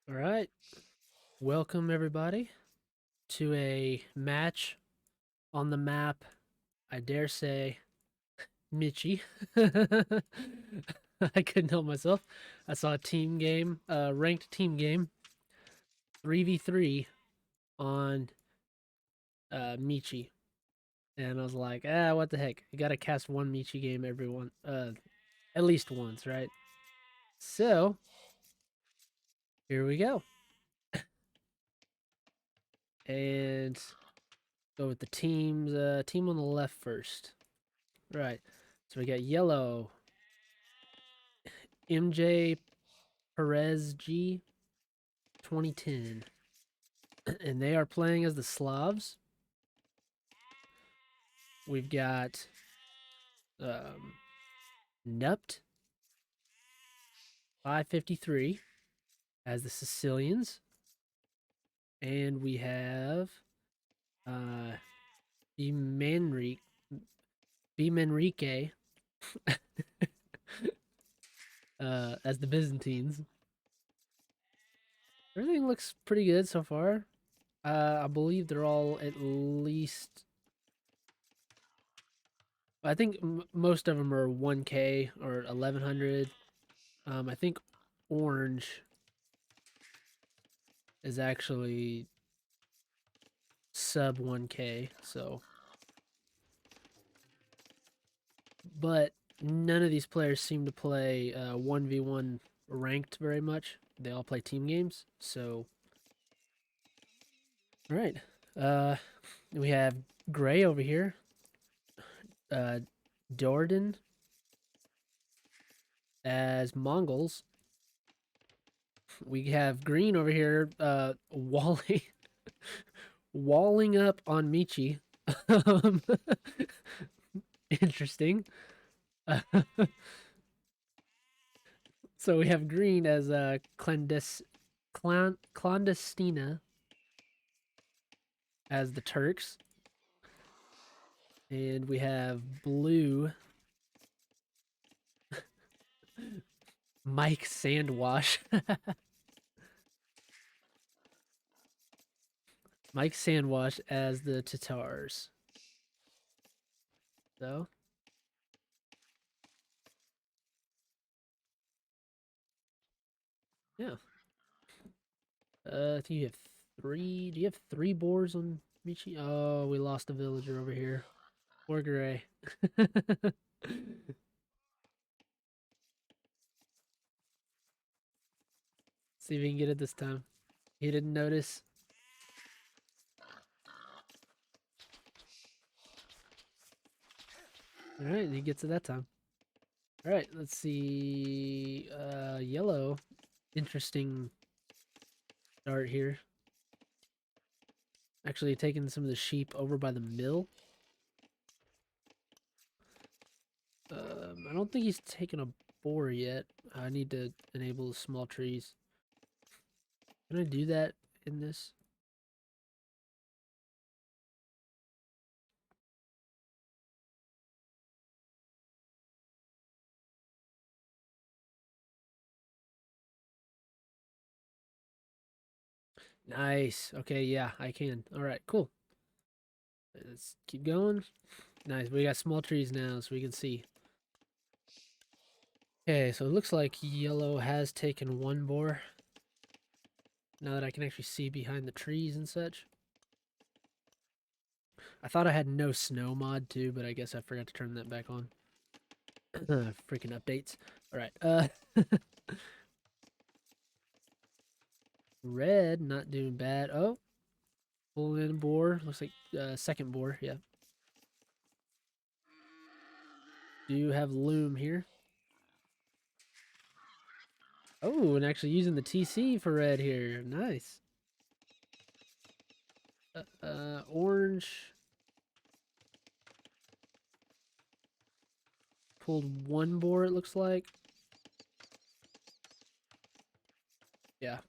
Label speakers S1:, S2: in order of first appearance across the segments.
S1: All right. Welcome, everybody, to a match on the map. I dare say, Michi. I couldn't help myself. I saw a team game, ranked team game, 3v3 on Michi. And I was like, what the heck? You gotta cast one Michi game at least once, right? So, here we go. And go with the team on the left first. Right. So we got yellow, MJ Perez G 2010. And they are playing as the Slavs. We've got Nupt 553 as the Sicilians. And we have Bimenrique as the Byzantines. Everything looks pretty good so far. I believe they're all at least. I think most of them are 1K or 1100. I think orange is actually sub 1K, so. But none of these players seem to play 1v1 ranked very much. They all play team games, so. All right. We have Gray over here. Jordan as Mongols. We have Green over here, walling, walling up on Michi. Interesting. So we have Green as clandestina as the Turks, and we have Blue Mike Sandwash. Mike Sandwash as the Tatars. So, yeah. Do you have three? Do you have three boars on Michi? Oh, we lost a villager over here. Poor Gray. See if we can get it this time. He didn't notice. All right, he gets it that time. All right, let's see. Yellow. Interesting start here. Actually taking some of the sheep over by the mill. I don't think he's taken a boar yet. I need to enable the small trees. Can I do that in this? Nice. Okay, yeah, I can. All right, cool. Let's keep going. Nice. We got small trees now, so we can see. Okay, so it looks like yellow has taken one boar. Now that I can actually see behind the trees and such. I thought I had no snow mod too, but I guess I forgot to turn that back on. Freaking updates. All right. Red not doing bad. Oh, full in boar. Looks like second boar. Yeah. Do have loom here. Oh, and actually using the TC for red here. Nice. Orange pulled one boar. It looks like. Yeah.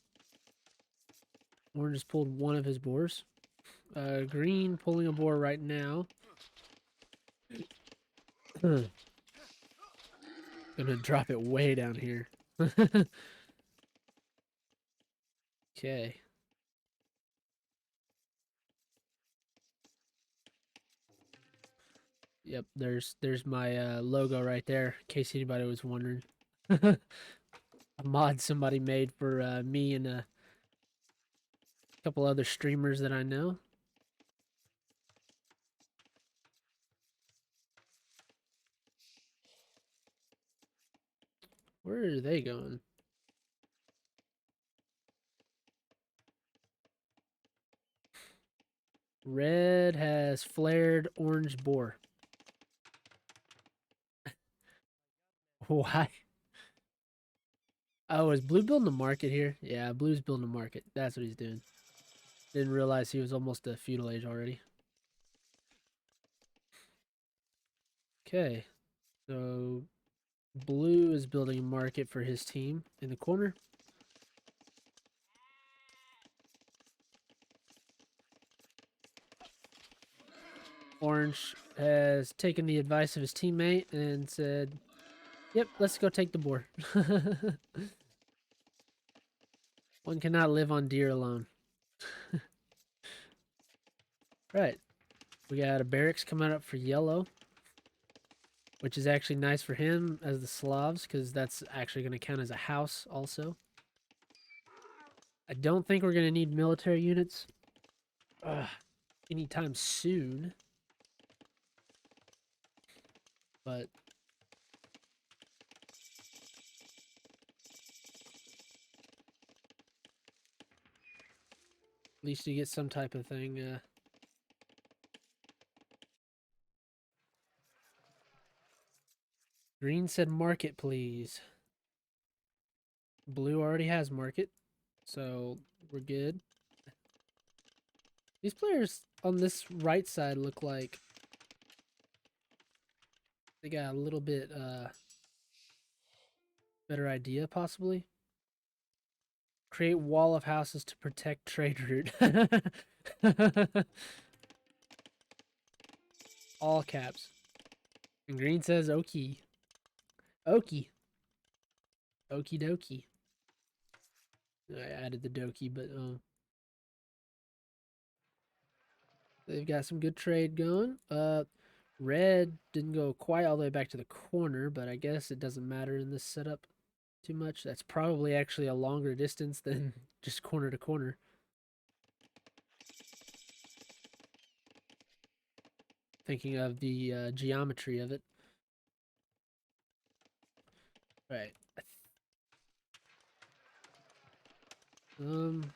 S1: Orange just pulled one of his boars. Green pulling a boar right now. Gonna drop it way down here. Okay. Yep, there's my logo right there, in case anybody was wondering. A mod somebody made for me and a couple other streamers that I know. Where are they going? Red has flared orange boar. Why? Oh, is Blue building a market here? Yeah, Blue's building a market. That's what he's doing. Didn't realize he was almost a feudal age already. Okay, so Blue is building a market for his team in the corner. Orange has taken the advice of his teammate and said, yep, let's go take the boar. One cannot live on deer alone. Right. We got a barracks coming up for yellow, which is actually nice for him as the Slavs, because that's actually going to count as a house also. I don't think we're going to need military units anytime soon. But at least you get some type of thing. Green said market, please. Blue already has market, so we're good. These players on this right side look like they got a little bit better idea, possibly. Create wall of houses to protect trade route. All caps. And green says okie. Okie. Okie dokie. I added the dokie, but they've got some good trade going. Red didn't go quite all the way back to the corner, but I guess it doesn't matter in this setup too much. That's probably actually a longer distance than just corner to corner. Thinking of the geometry of it. Right. Looks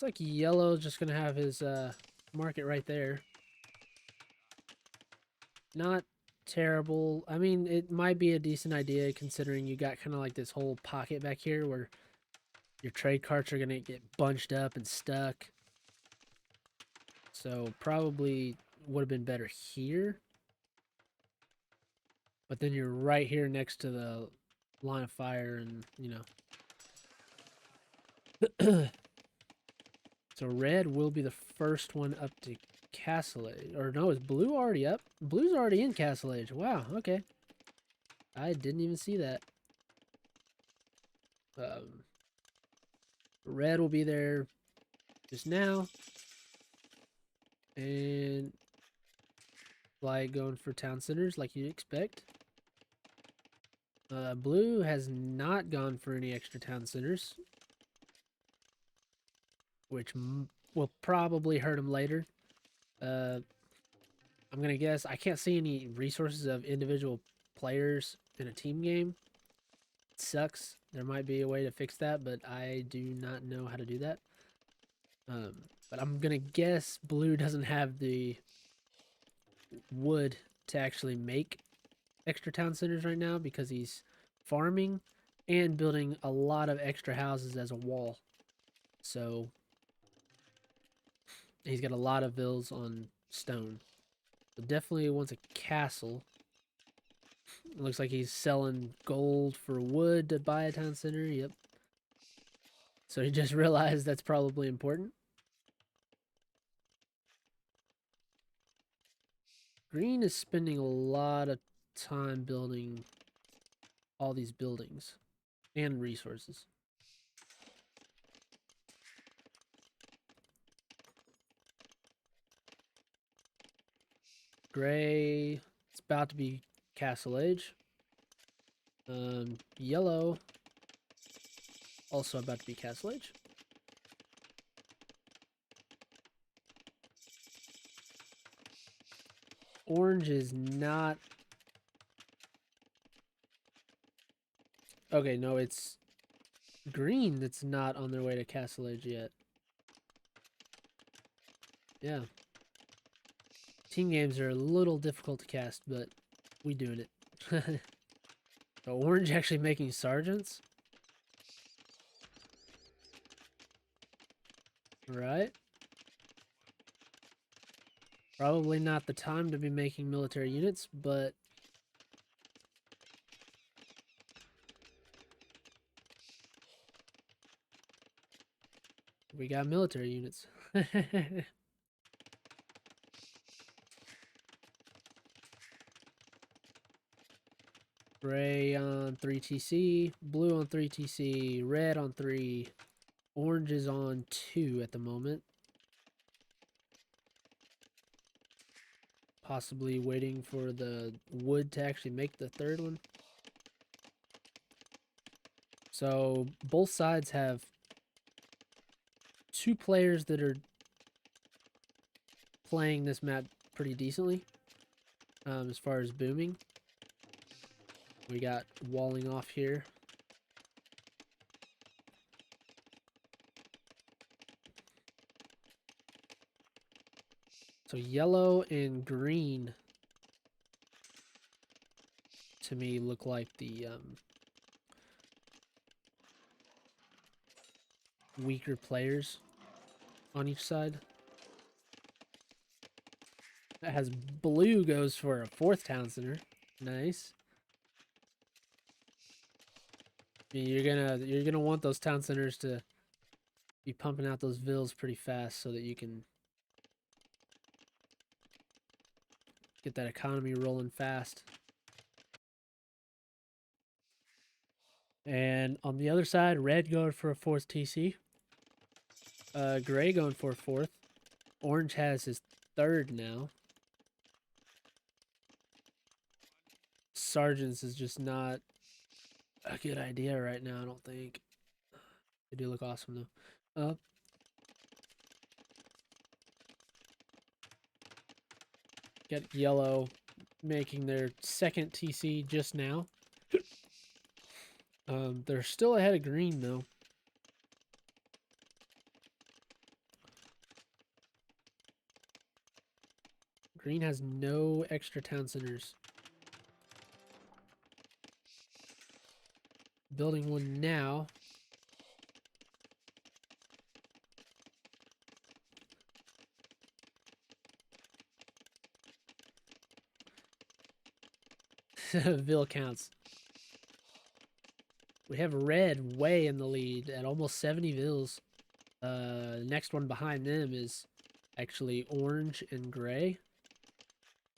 S1: like yellow's just gonna have his market right there. Not terrible. I mean, it might be a decent idea considering you got kind of like this whole pocket back here where your trade carts are gonna get bunched up and stuck. So probably would have been better here. But then you're right here next to the line of fire and, you know. So red will be the first one up to Castle Age. Or no, is blue already up? Blue's already in Castle Age. Wow, okay. I didn't even see that. Red will be there just now. And like going for town centers like you'd expect. Blue has not gone for any extra town centers, which will probably hurt him later. I'm gonna guess I can't see any resources of individual players in a team game. It sucks. There might be a way to fix that, but I do not know how to do that. But I'm gonna guess blue doesn't have the wood to actually make extra town centers right now because he's farming and building a lot of extra houses as a wall. So he's got a lot of villas on stone. So definitely wants a castle. It looks like he's selling gold for wood to buy a town center. Yep. So he just realized that's probably important. Green is spending a lot of time building all these buildings. and resources. Gray, it's about to be Castle Age. Yellow, also about to be Castle Age. Orange is not. Okay, no, it's green that's not on their way to Castle Age yet. Yeah. Team games are a little difficult to cast, but we doing it. So orange actually making sergeants. Right. Probably not the time to be making military units, but we got military units. Gray on 3 TC, blue on 3 TC, red on 3, orange is on 2 at the moment. Possibly waiting for the wood to actually make the third one. So both sides have 2 players that are playing this map pretty decently. As far as booming, we got walling off here. So yellow and green to me look like the weaker players on each side. As blue goes for a 4th town center. Nice. I mean, you're gonna want those town centers to be pumping out those vills pretty fast so that you can get that economy rolling fast. And on the other side, red going for a 4th TC. Gray going for a 4th. Orange has his 3rd now. Sergeants is just not a good idea right now, I don't think. They do look awesome though. Get yellow making their 2nd TC just now. They're still ahead of green though. Green has no extra town centers. Building one now. Ville counts. We have red way in the lead at almost 70 vills. Next one behind them is actually orange and gray,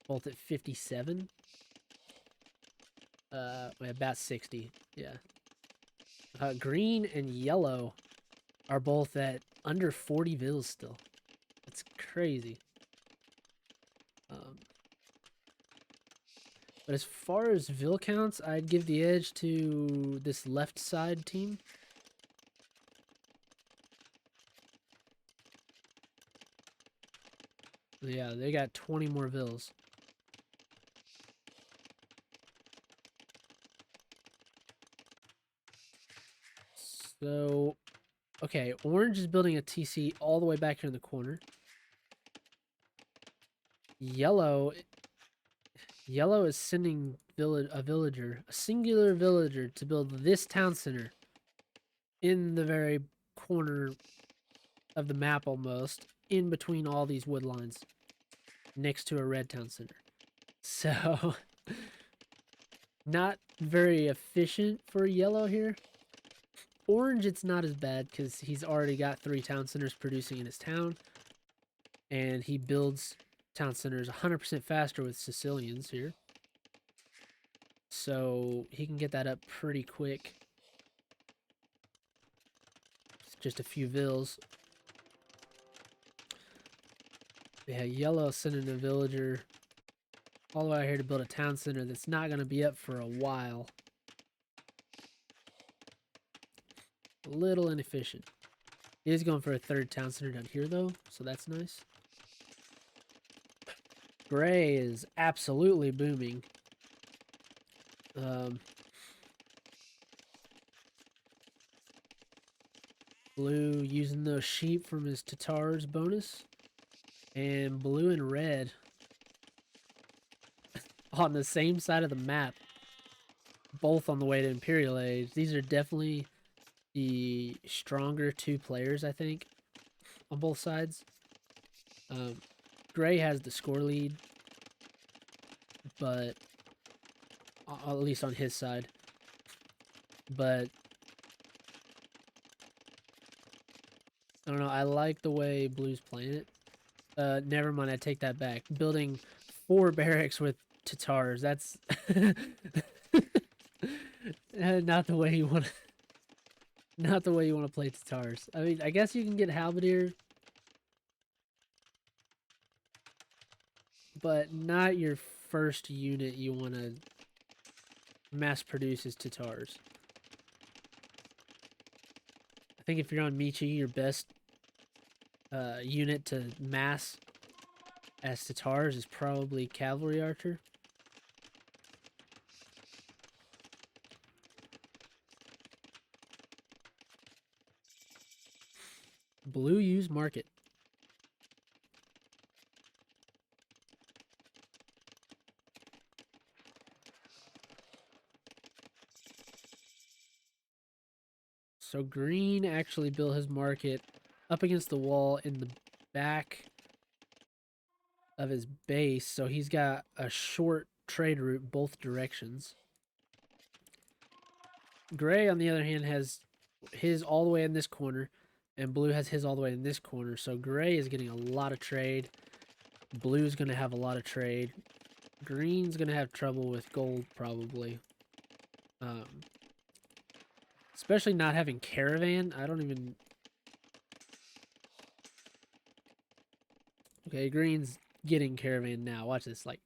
S1: both at 57. About 60, yeah. Green and yellow are both at under 40 vills still. That's crazy. But as far as Ville counts, I'd give the edge to this left side team. Yeah, they got 20 more Vills. So, okay, orange is building a TC all the way back here in the corner. Yellow is sending a singular villager to build this town center in the very corner of the map almost, in between all these wood lines, next to a red town center. So, not very efficient for yellow here. Orange, it's not as bad because he's already got 3 town centers producing in his town. And he builds town centers 100% faster with Sicilians here. So he can get that up pretty quick. just a few vills. Yeah, yellow sending a villager all the way out here to build a town center that's not going to be up for a while. A little inefficient. He is going for a third town center down here, though, so that's nice. Gray is absolutely booming. Blue using those sheep from his Tatars bonus. And blue and red on the same side of the map. Both on the way to Imperial Age. These are definitely the stronger two players, I think, on both sides. Gray has the score lead, but at least on his side. But I don't know. I like the way Blue's playing it. Never mind. I take that back. Building 4 barracks with Tatars. That's not the way you want. Not the way you want to play Tatars. I mean, I guess you can get Halberdier, but not your first unit you want to mass produce is Tatars. I think if you're on Michi, your best unit to mass as Tatars is probably Cavalry Archer. Blue use market. So green actually built his market up against the wall in the back of his base, so he's got a short trade route both directions. Gray, on the other hand, has his all the way in this corner, and blue has his all the way in this corner, so gray is getting a lot of trade. Blue's going to have a lot of trade. Green's going to have trouble with gold, probably. Especially not having caravan. I don't even... Okay, green's getting caravan now. Watch this, like,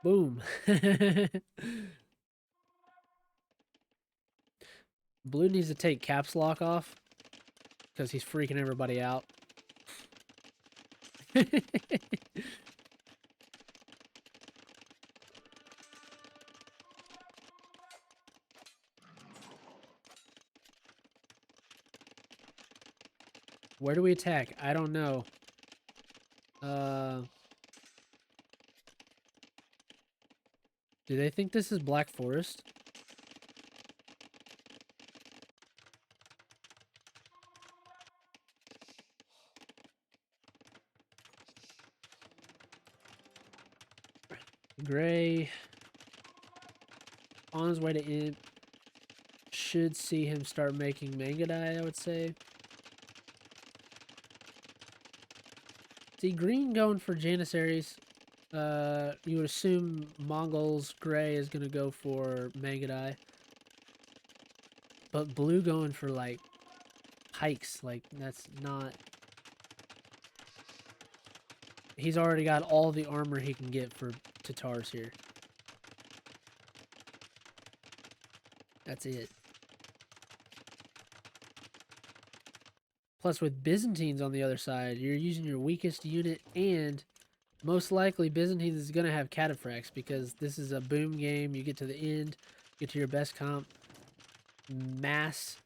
S1: boom. Blue needs to take caps lock off because he's freaking everybody out. Where do we attack? I don't know. Do they think this is Black Forest? Gray on his way to Imp should see him start making Mangadai, I would say. See, green going for Janissaries. You would assume Mongols, gray is going to go for Mangadai. But blue going for, like, hikes. Like, that's not... He's already got all the armor he can get for Tatars here. That's it. Plus, with Byzantines on the other side, you're using your weakest unit, and most likely Byzantines is going to have cataphracts because this is a boom game. You get to the end, get to your best comp, mass.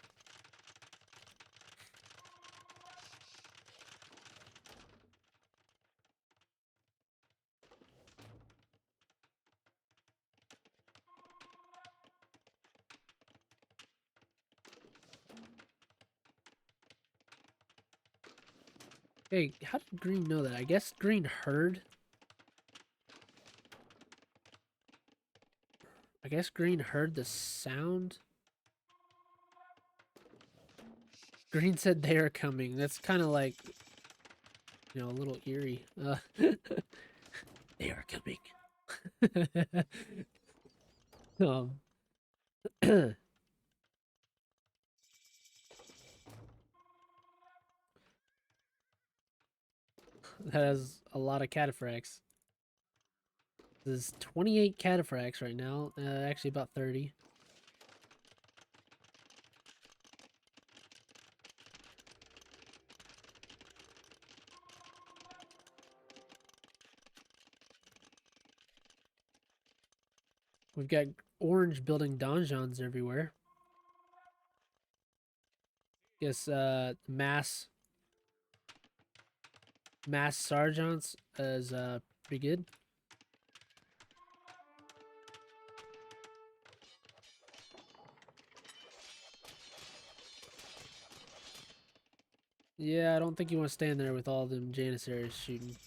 S1: Hey, how did green know that? I guess green heard. I guess green heard the sound. Green said they are coming. That's kind of like, you know, a little eerie. They are coming. um, that has a lot of cataphracts. There's 28 cataphracts right now. Actually, about 30. We've got orange building donjons everywhere. Guess mass sergeants is pretty good. Yeah, I don't think you want to stand there with all them Janissaries shooting.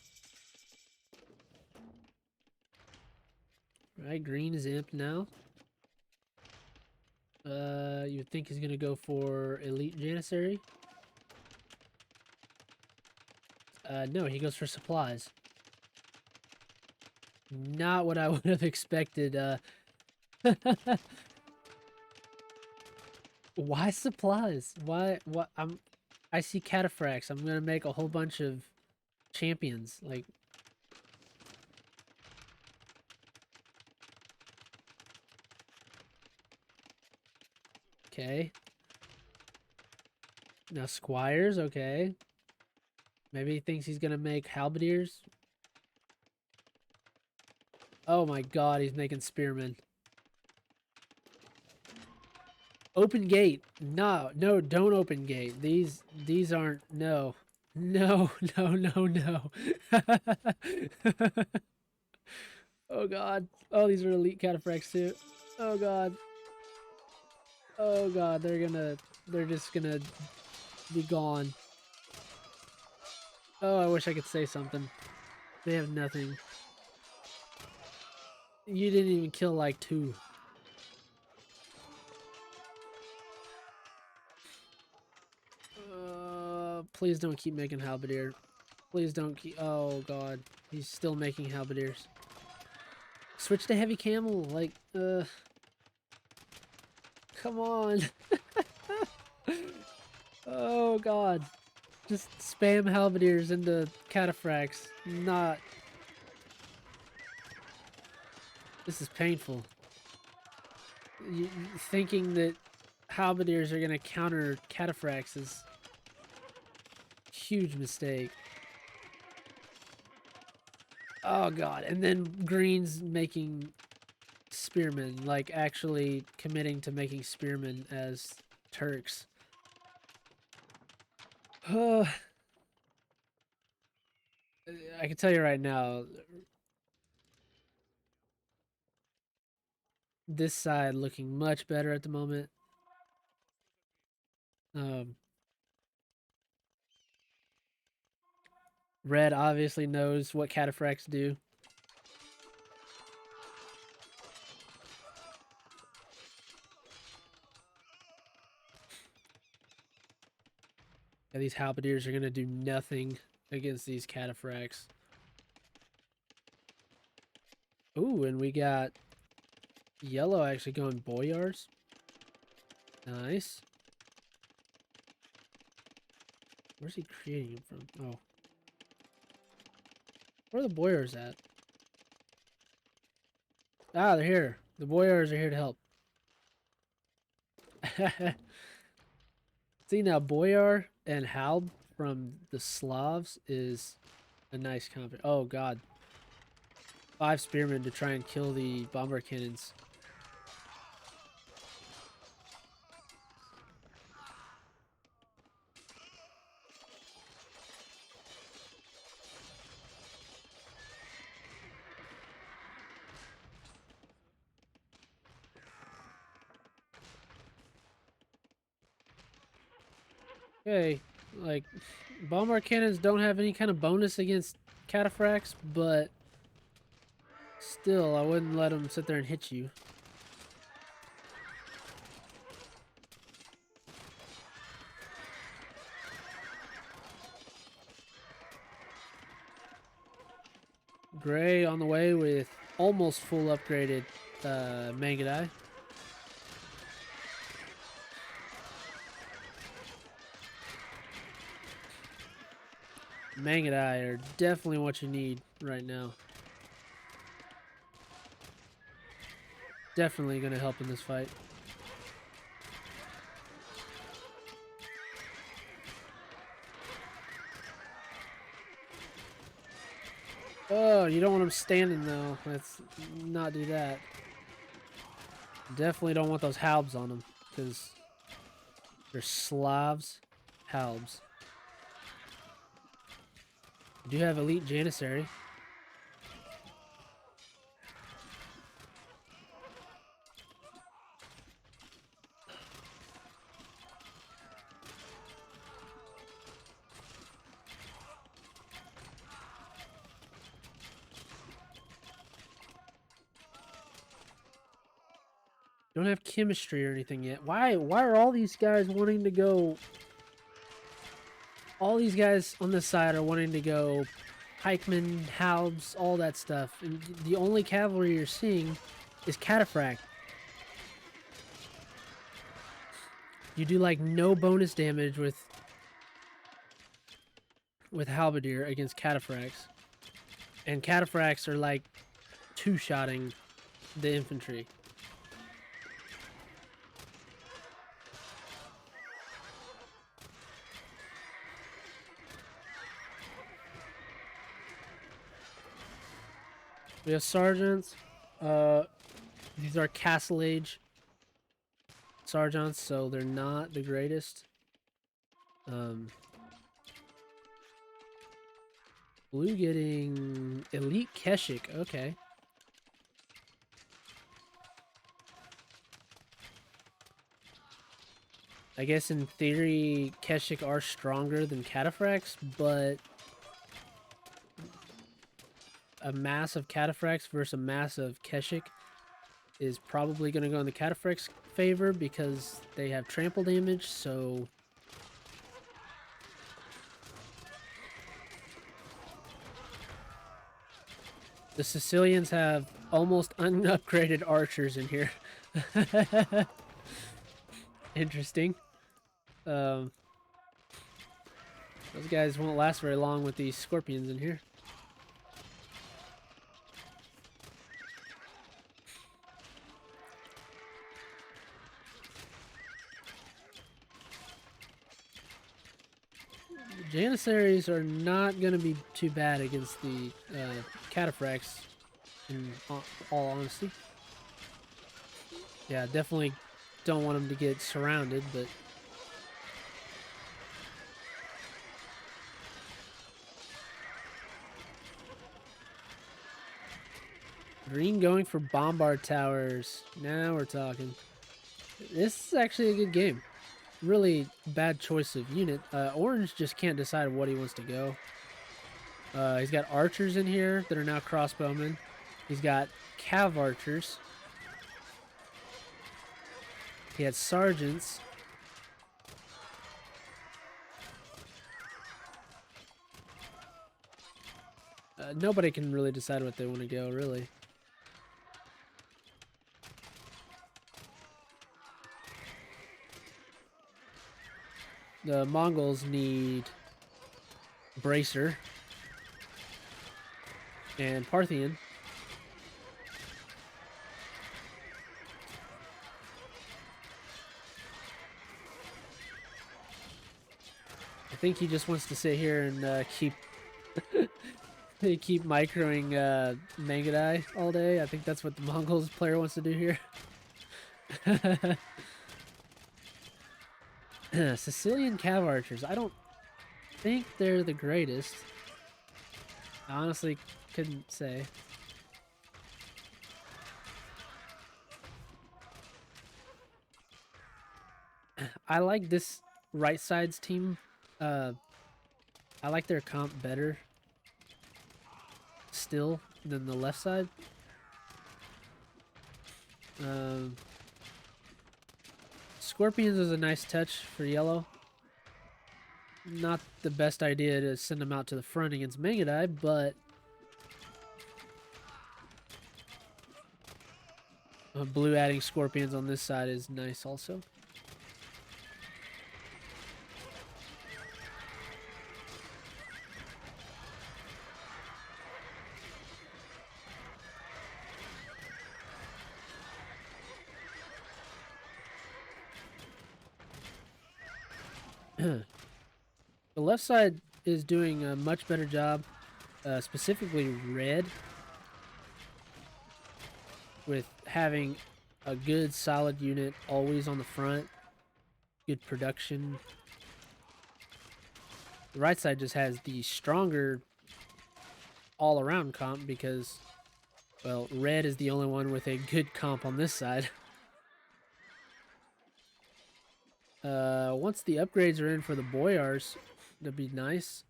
S1: Right, green is imp now. You would think he's gonna go for elite Janissary. No, he goes for supplies. Not what I would have expected. Why supplies? Why? What? I see cataphracts. I'm gonna make a whole bunch of champions. Like, okay. Now squires. Okay. Maybe he thinks he's gonna make halberdiers. Oh my god, he's making spearmen. Open gate. No, no, don't open gate. These aren't, no. No, no, no, no. Oh god. Oh, these are elite cataphracts too. Oh god. Oh god, they're just gonna be gone. Oh, I wish I could say something. They have nothing. You didn't even kill like 2. Please don't keep making halberdier. Please don't keep, oh god. He's still making halberdiers. Switch to heavy camel, like, come on. Oh god. Just spam halberdiers into cataphracts. Not. This is painful. Thinking that halberdiers are gonna counter cataphracts is a huge mistake. Oh god. And then green's making spearmen, like actually committing to making spearmen as Turks. I can tell you right now, this side looking much better at the moment. Red obviously knows what cataphracts do. Yeah, these halberdiers are gonna do nothing against these cataphracts. Ooh, and we got yellow actually going boyars. Nice. Where's he creating them from? Oh. Where are the boyars at? Ah, they're here. The boyars are here to help. See now, boyar and halb from the Slavs is a nice combo. Oh god. 5 spearmen to try and kill the bomber cannons. Okay, like, bomber cannons don't have any kind of bonus against cataphracts, but still, I wouldn't let them sit there and hit you. Gray on the way with almost full upgraded Mangadai. Mangadai are definitely what you need right now. Definitely gonna help in this fight. Oh, you don't want them standing though. Let's not do that. Definitely don't want those halbs on them because they're Slavs. Halbs. We do have elite Janissary. Don't have chemistry or anything yet. Why are all these guys wanting to go? All these guys on this side are wanting to go pikemen, halbs, all that stuff. And the only cavalry you're seeing is cataphract. You do like no bonus damage with halberdier against cataphracts. And cataphracts are like two-shotting the infantry. We have sergeants. These are castle age sergeants, so they're not the greatest. Blue getting elite Keshik. Okay. I guess in theory, Keshik are stronger than cataphracts, but a mass of cataphracts versus a mass of Keshik is probably going to go in the cataphracts' favor because they have trample damage, so... The Sicilians have almost unupgraded archers in here. Interesting. Those guys won't last very long with these scorpions in here. Janissaries are not going to be too bad against the cataphracts, in all honesty. Yeah, definitely don't want them to get surrounded, but... Green going for bombard towers. Now we're talking. This is actually a good game. Really bad choice of unit. Orange just can't decide what he wants to go. He's got archers in here that are now crossbowmen. He's got cav archers. He had sergeants. Nobody can really decide what they want to go, really. The Mongols need Bracer and Parthian. I think he just wants to sit here and keep keep microing Mangadai all day. I think that's what the Mongols player wants to do here. Sicilian cav archers. I don't think they're the greatest. I honestly couldn't say. I like this right side's team. I like their comp better still than the left side. Scorpions is a nice touch for yellow. Not the best idea to send them out to the front against Mangadai, but blue adding scorpions on this side is nice also. The left side is doing a much better job, specifically red, with having a good solid unit always on the front, good production. The right side just has the stronger all-around comp because, well, red is the only one with a good comp on this side. Once the upgrades are in for the Boyars, that'd be nice.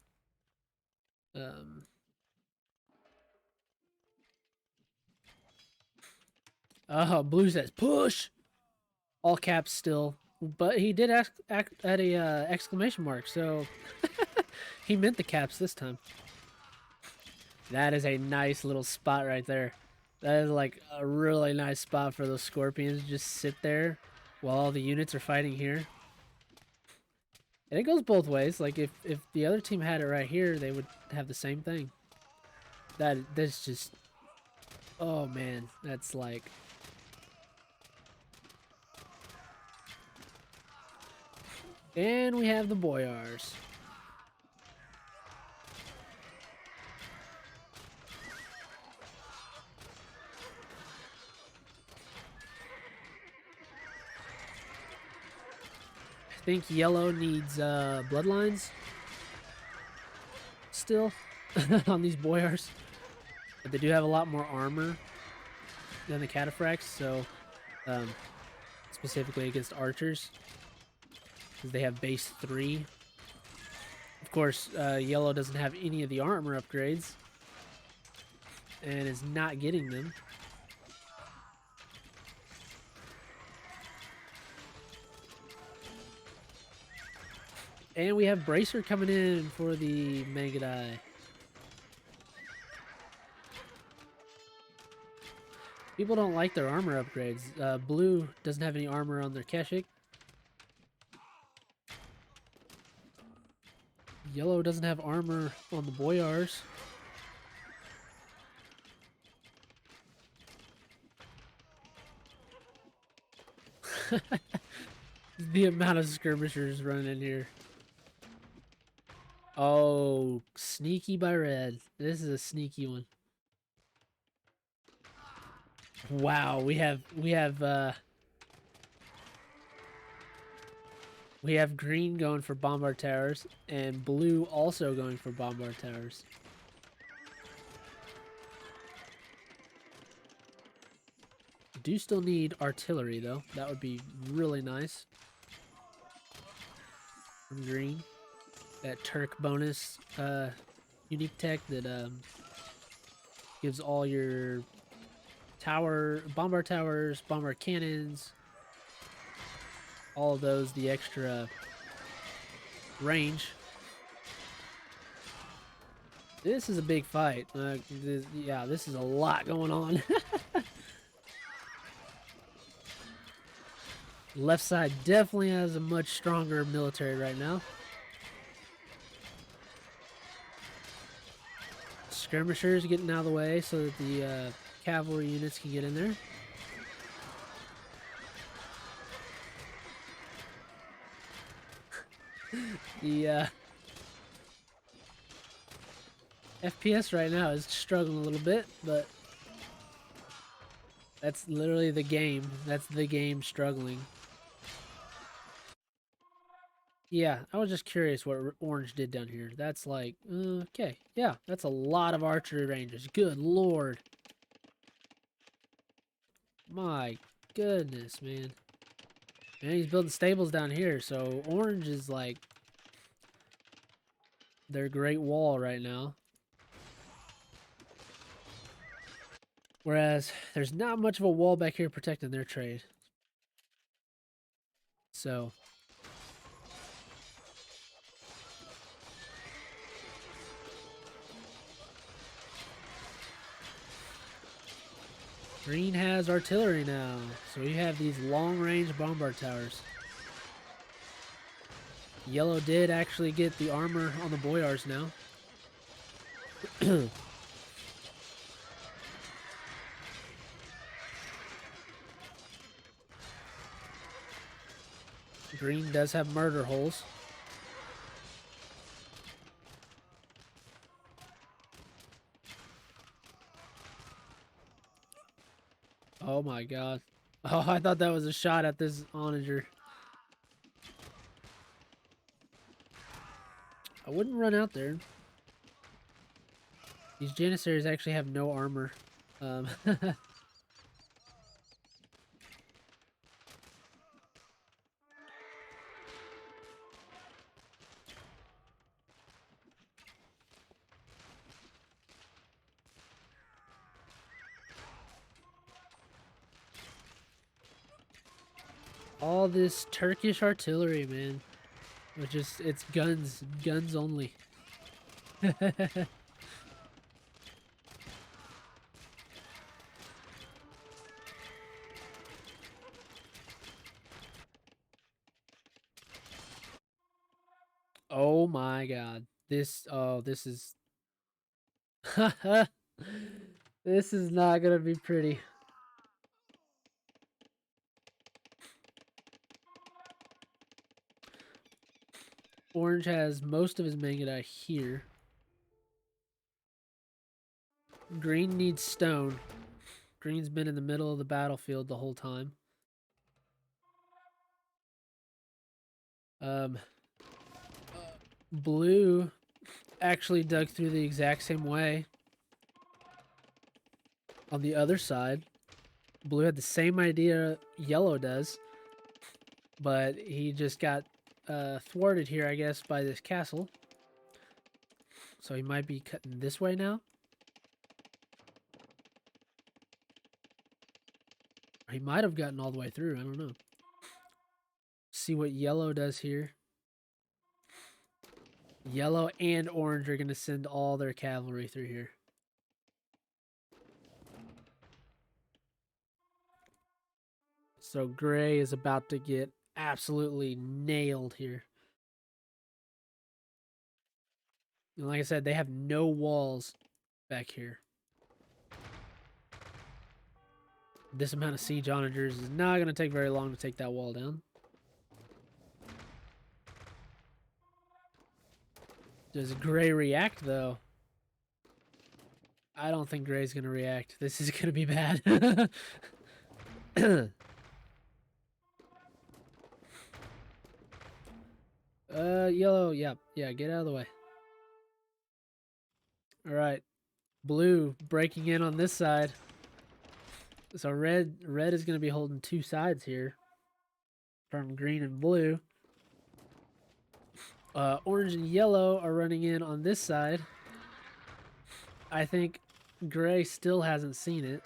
S1: Blue says push, all caps still, but he did add a exclamation mark, so he meant the caps this time. That is a nice little spot right there. That is like a really nice spot for those scorpions to just sit there while all the units are fighting here. And it goes both ways. Like if the other team had it right here, they would have the same thing. That's just, oh man, that's like, and we have the Boyars. I think yellow needs bloodlines still on these Boyars. But they do have a lot more armor than the Cataphracts, so specifically against archers, because they have base 3. Of course, yellow doesn't have any of the armor upgrades and is not getting them. And we have Bracer coming in for the Mangadai. People don't like their armor upgrades. Blue doesn't have any armor on their Keshik. Yellow doesn't have armor on the Boyars. The amount of skirmishers running in here. Oh, sneaky by red. This is a sneaky one. Wow, we have green going for bombard towers and blue also going for bombard towers. Do still need artillery though. That would be really nice. From green. That Turk bonus unique tech that gives all your bombard towers, bombard cannons, all of those the extra range. This is a big fight. Yeah, this is a lot going on. Left side definitely has a much stronger military right now. Skirmishers getting out of the way so that the cavalry units can get in there. The FPS right now is struggling a little bit, but that's literally the game. That's the game struggling. Yeah, I was just curious what orange did down here. That's like, okay. Yeah, that's a lot of archery ranges. Good lord. My goodness, man. And he's building stables down here, so orange is like their great wall right now. Whereas there's not much of a wall back here protecting their trade. So green has artillery now, so we have these long-range bombard towers. Yellow did actually get the armor on the Boyars now. Green does have murder holes. Oh my god. Oh, I thought that was a shot at this onager. I wouldn't run out there. These Janissaries actually have no armor. Um, all this Turkish artillery, man. Which is, it's guns only. Oh my god. This is... This is not gonna be pretty. Orange has most of his Mangudai here. Green needs stone. Green's been in the middle of the battlefield the whole time. Blue actually dug through the exact same way. On the other side, Blue had the same idea Yellow does, but he just got thwarted here, I guess, by this castle. So he might be cutting this way now. He might have gotten all the way through. I don't know. See what Yellow does here. Yellow and Orange are going to send all their cavalry through here. So Gray is about to get absolutely nailed here. And like I said, they have no walls back here. This amount of siege onagers is not going to take very long to take that wall down. Does Gray react, though? I don't think Gray's going to react. This is going to be bad. Yellow, yeah, get out of the way. All right. Blue breaking in on this side. So red is going to be holding two sides here from green and blue. Orange and yellow are running in on this side. I think Gray still hasn't seen it.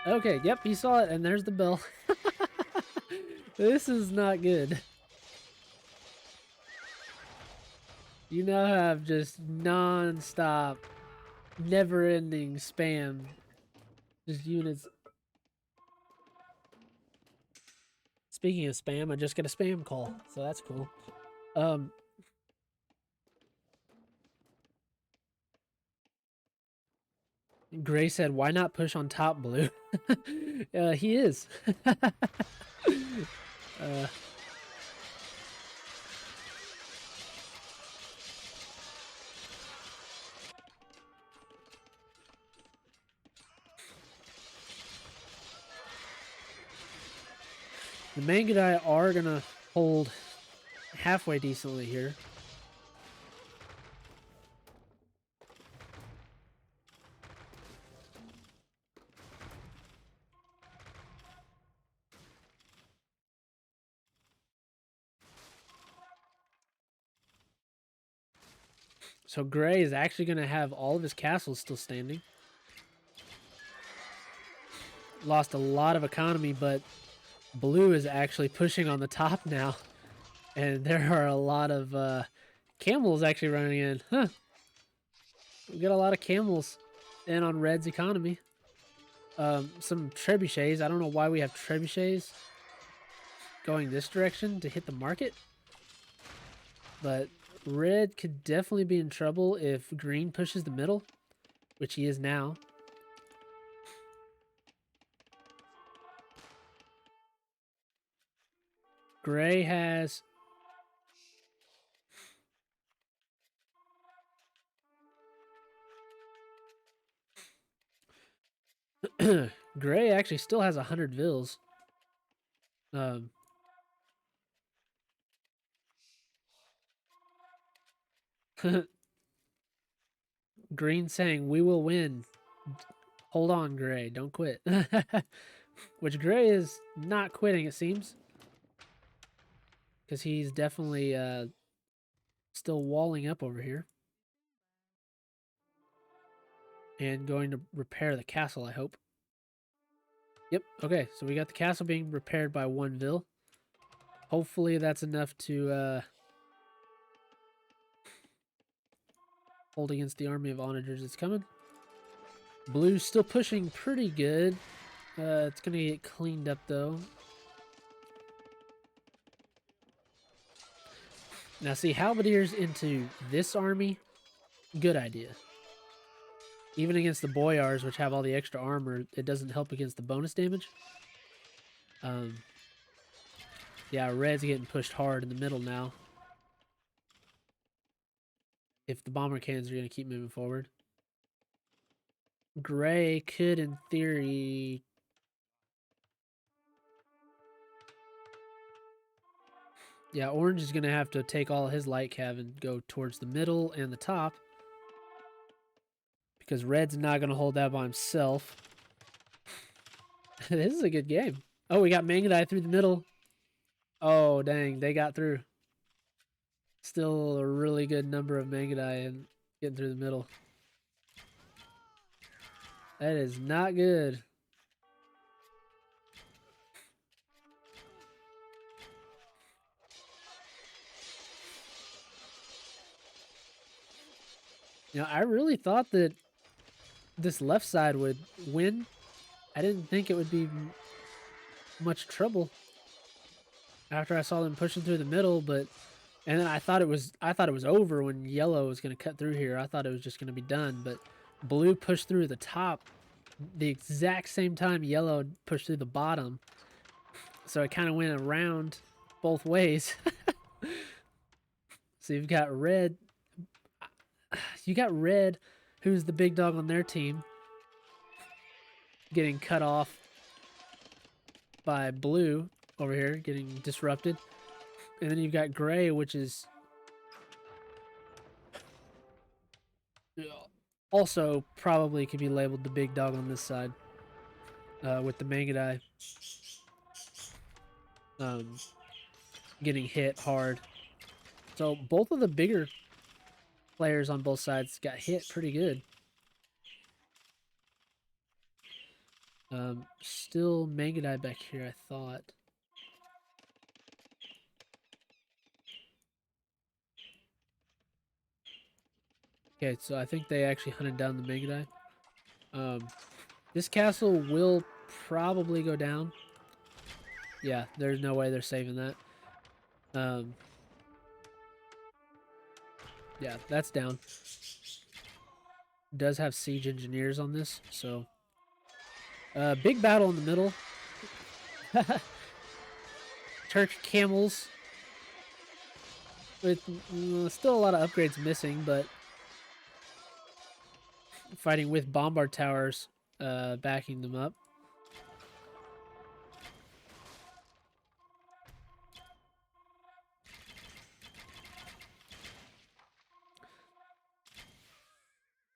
S1: Okay, yep, he saw it, and there's the bell. This is not good. You now have just non-stop, never-ending spam. Just units. Speaking of spam, I just got a spam call, so that's cool. Gray said, why not push on top, Blue? He is. The Mangudai are going to hold halfway decently here. So Gray is actually going to have all of his castles still standing. Lost a lot of economy, but Blue is actually pushing on the top now. And there are a lot of camels actually running in. Huh. We got a lot of camels in on Red's economy. Some trebuchets. I don't know why we have trebuchets going this direction to hit the market. But Red could definitely be in trouble if Green pushes the middle, which he is now. Gray has... Gray actually still has 100 vills. Um, Green saying, "We will win. Hold on, Gray. Don't quit." Which Gray is not quitting, it seems. Because he's definitely still walling up over here. And going to repair the castle, I hope. Yep, okay, so we got the castle being repaired by 1 Vil. Hopefully that's enough to hold against the army of onagers that's coming. Blue's still pushing pretty good. It's going to get cleaned up, though. Now, see, Halberdiers into this army, good idea. Even against the Boyars, which have all the extra armor, it doesn't help against the bonus damage. Yeah, Red's getting pushed hard in the middle now. If the bomber cannons are going to keep moving forward. Gray could, in theory... Yeah, Orange is going to have to take all his light cav and go towards the middle and the top. Because Red's not going to hold that by himself. This is a good game. Oh, we got Mangadai through the middle. Oh, dang. They got through. Still a really good number of Mangadai and getting through the middle. That is not good. You know, I really thought that this left side would win. I didn't think it would be much trouble after I saw them pushing through the middle, but and then I thought it was over when yellow was going to cut through here. I thought it was just going to be done, but blue pushed through the top the exact same time yellow pushed through the bottom. So it kind of went around both ways. So you've got red. You got red, who's the big dog on their team, getting cut off by blue over here, getting disrupted. And then you've got gray, which is also probably could be labeled the big dog on this side with the Mangadai getting hit hard. So both of the bigger players on both sides got hit pretty good. Still Mangadai back here, I thought. Okay, so I think they actually hunted down the Mangadai. This castle will probably go down. Yeah, there's no way they're saving that. Yeah, that's down. Does have siege engineers on this, so big battle in the middle. Turk camels with still a lot of upgrades missing, but fighting with bombard towers backing them up.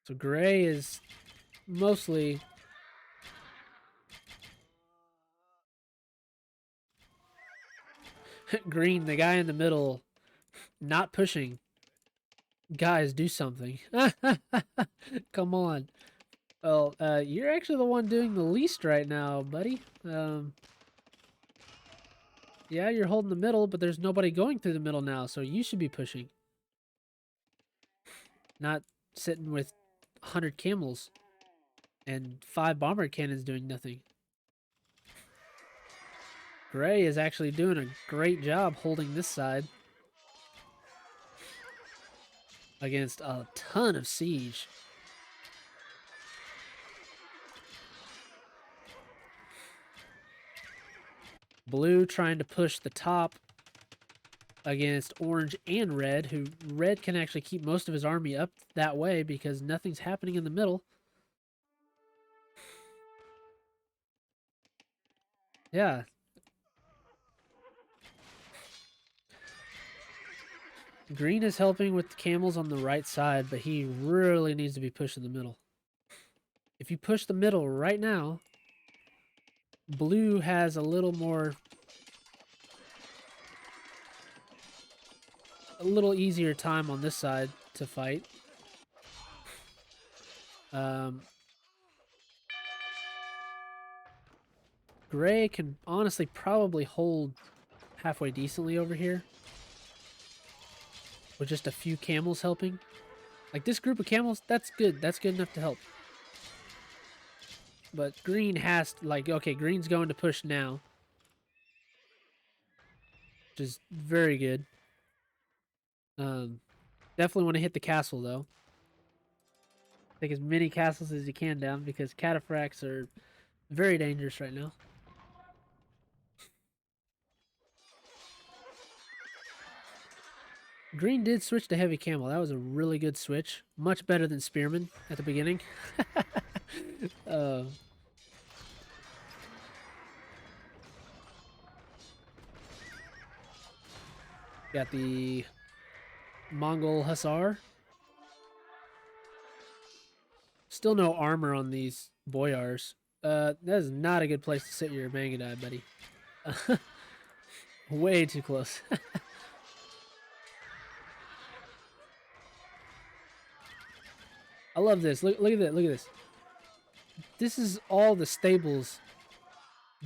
S1: So gray is mostly green, the guy in the middle, not pushing. Guys, do something. Come on. Well, you're actually the one doing the least right now, buddy. Yeah, you're holding the middle, but there's nobody going through the middle now, so you should be pushing. Not sitting with 100 camels and 5 bomber cannons doing nothing. Gray is actually doing a great job holding this side against a ton of siege. Blue trying to push the top against orange and red, who red can actually keep most of his army up that way because nothing's happening in the middle. Yeah. Green is helping with the camels on the right side, but he really needs to be pushed in the middle. If you push the middle right now, blue has a little easier time on this side to fight. Um, Gray can honestly probably hold halfway decently over here with just a few camels helping. Like this group of camels, that's good. That's good enough to help. But green has to, like, okay, green's going to push now, which is very good. Definitely want to hit the castle though. Take as many castles as you can down because cataphracts are very dangerous right now. Green did switch to heavy camel. That was a really good switch. Much better than spearman at the beginning. uh, got the Mongol hussar. Still no armor on these boyars. That is not a good place to sit your Mangadai, buddy. Way too close. I love this. Look at that. Look at this. This is all the stables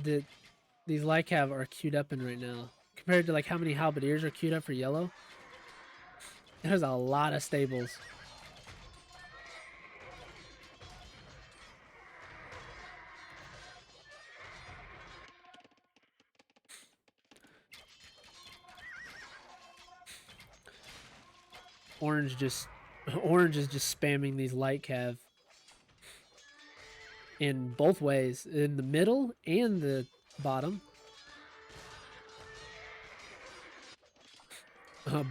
S1: that these Lycav are queued up in right now. Compared to like how many halberdiers are queued up for yellow. There's a lot of stables. Orange is just spamming these light cav in both ways, in the middle and the bottom.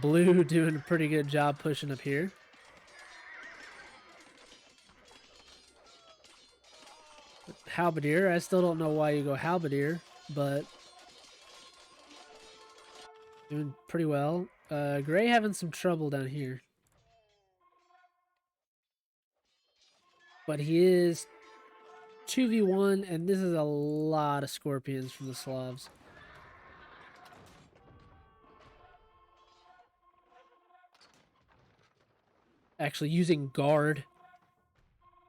S1: Blue doing a pretty good job pushing up here. Halberdier, I still don't know why you go Halberdier, but doing pretty well. Gray having some trouble down here. But he is 2v1, and this is a lot of scorpions from the Slavs. Actually using guard.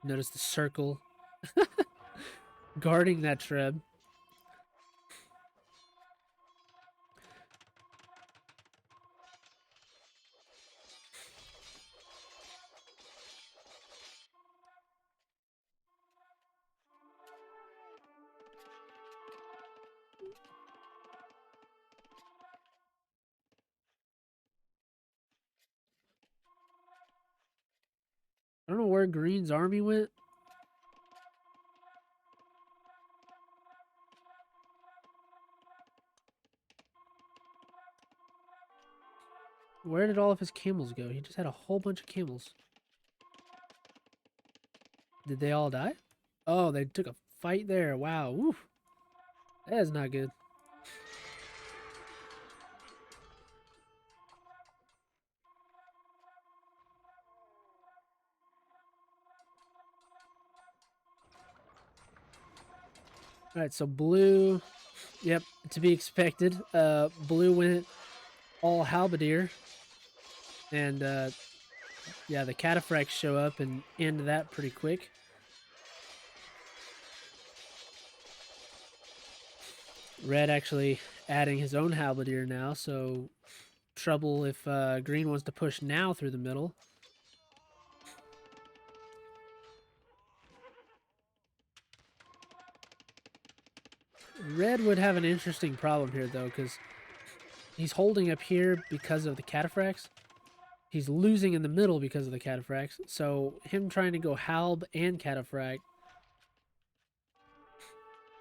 S1: Notice the circle. Guarding that Treb. I don't know where Green's army went. Where did all of his camels go? He just had a whole bunch of camels. Did they all die? Oh, they took a fight there. Wow. Oof. That is not good. All right, so blue. Yep, to be expected. Blue went all halberdier. And yeah, the cataphracts show up and end that pretty quick. Red actually adding his own halberdier now, so trouble if green wants to push now through the middle. Red would have an interesting problem here, though, because he's holding up here because of the cataphracts. He's losing in the middle because of the cataphracts. So him trying to go halb and cataphract,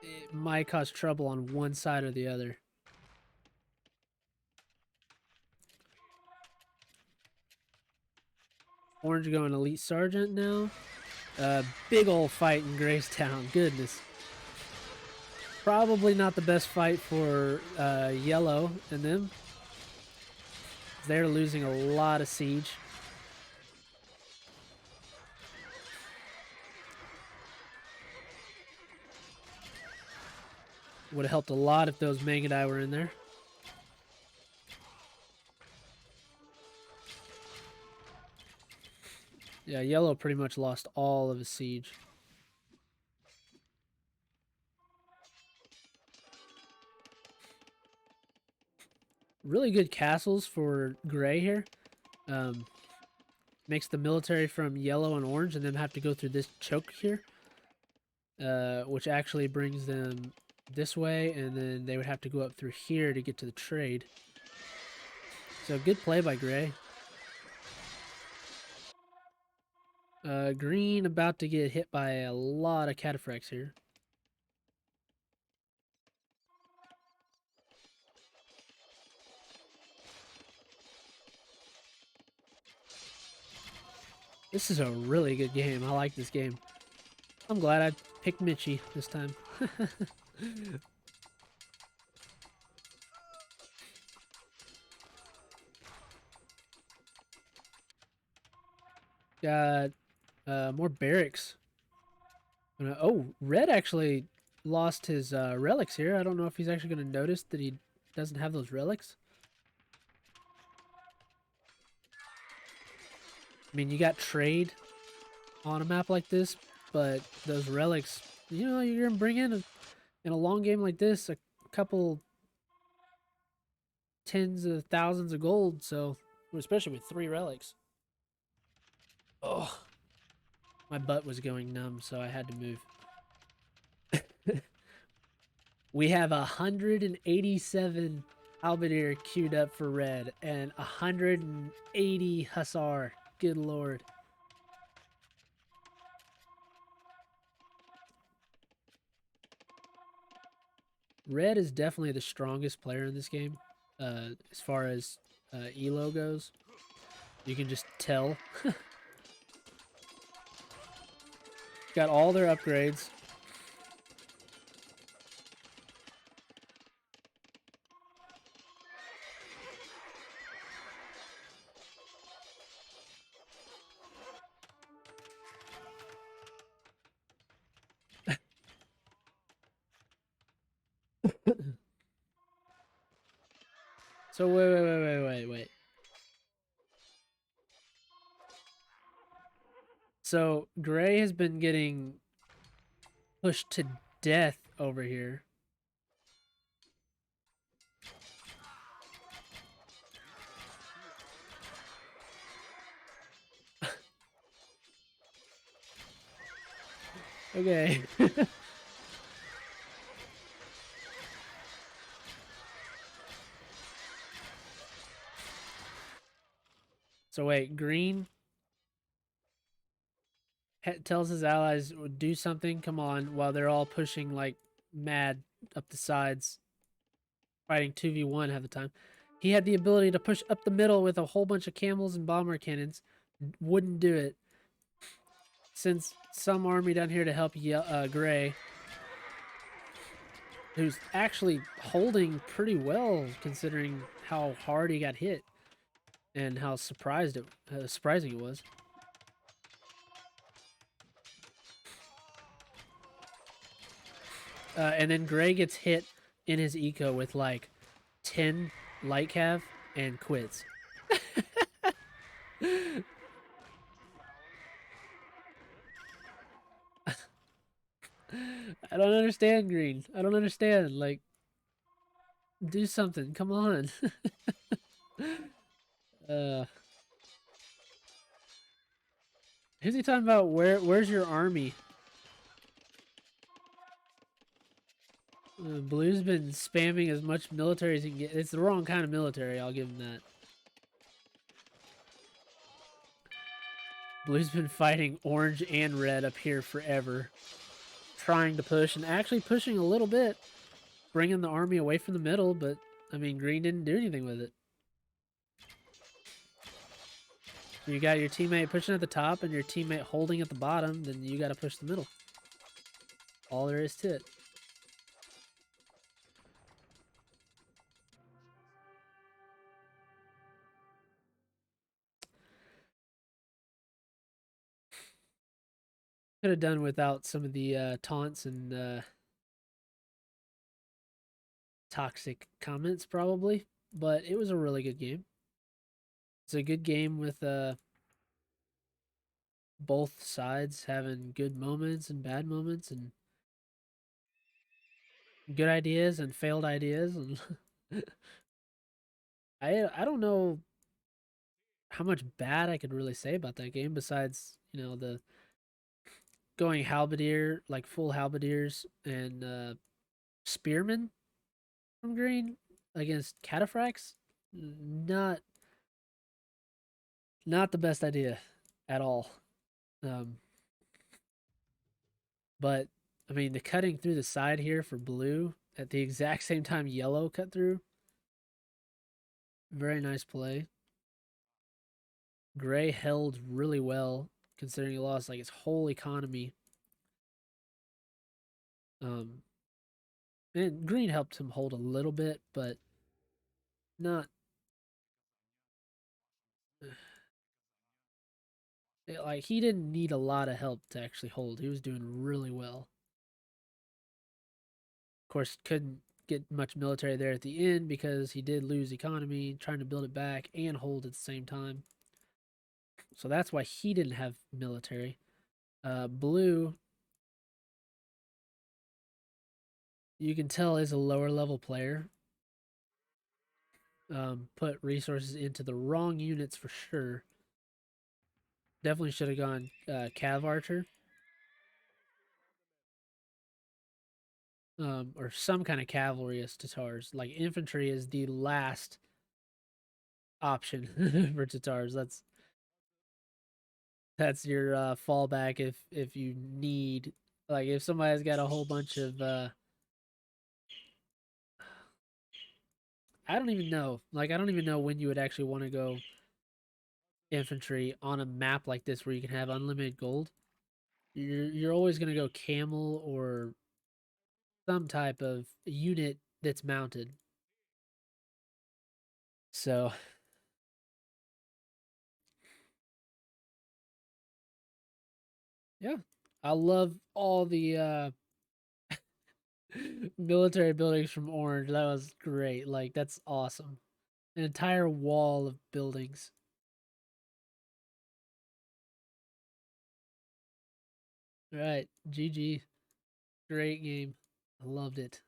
S1: it might cause trouble on one side or the other. Orange going elite sergeant now. Big old fight in Graystown. Goodness. Probably not the best fight for yellow and them. They're losing a lot of siege. Would have helped a lot if those Mangadai were in there. Yeah, yellow pretty much lost all of his siege. Really good castles for gray here. Makes the military from yellow and orange and then have to go through this choke here. Which actually brings them this way, and then they would have to go up through here to get to the trade. So good play by gray. Green about to get hit by a lot of cataphracts here. This is a really good game. I like this game. I'm glad I picked Michi this time. Got more barracks. Oh, Red actually lost his relics here. I don't know if he's actually going to notice that he doesn't have those relics. I mean, you got trade on a map like this, but those relics, you know, you're going to bring in a long game like this, a couple tens of thousands of gold, so especially with 3 relics. Oh, my butt was going numb, so I had to move. We have 187 Halberdier queued up for red and 180 Hussar. Good lord. Red is definitely the strongest player in this game, as far as elo goes. You can just tell. Got all their upgrades. So wait. So Gray has been getting pushed to death over here. Okay. So wait, Green tells his allies do something, come on, while they're all pushing like mad up the sides, fighting 2v1 half the time. He had the ability to push up the middle with a whole bunch of camels and bomber cannons. Wouldn't do it. Sends some army down here to help Gray, who's actually holding pretty well considering how hard he got hit and how surprising it was. And then Gray gets hit in his eco with like 10 light cav and quits. I don't understand, Green. I don't understand. Like, do something. Come on. Who's he talking about? Where's your army? Blue's been spamming as much military as he can get. It's the wrong kind of military, I'll give him that. Blue's been fighting orange and red up here forever. Trying to push, and actually pushing a little bit. Bringing the army away from the middle, but, I mean, Green didn't do anything with it. You got your teammate pushing at the top and your teammate holding at the bottom, then you got to push the middle. All there is to it. Could have done without some of the taunts and toxic comments, probably. But it was a really good game. It's a good game with both sides having good moments and bad moments and good ideas and failed ideas. And I don't know how much bad I could really say about that game besides the going halberdier, like full halberdiers and spearmen from green against cataphracts. Not not the best idea at all. Um, but I mean, the cutting through the side here for blue at the exact same time yellow cut through. Very nice play. Gray held really well considering he lost like his whole economy. Um, and green helped him hold a little bit, but not like he didn't need a lot of help to actually hold. He was doing really well. Of course, couldn't get much military there at the end because he did lose economy, trying to build it back and hold at the same time. So that's why he didn't have military. Blue, you can tell is a lower level player. Put resources into the wrong units for sure. Definitely should have gone Cav Archer. Or some kind of cavalry as Tatars. Like infantry is the last option for Tatars. That's your fallback if you need, like, if somebody's got a whole bunch of I don't even know. Like, I don't even know when you would actually want to go infantry on a map like this where you can have unlimited gold. You're always gonna go camel or some type of unit that's mounted. So yeah, I love all the military buildings from Orange. That was great. Like, that's awesome. An entire wall of buildings. All right, GG. Great game. I loved it.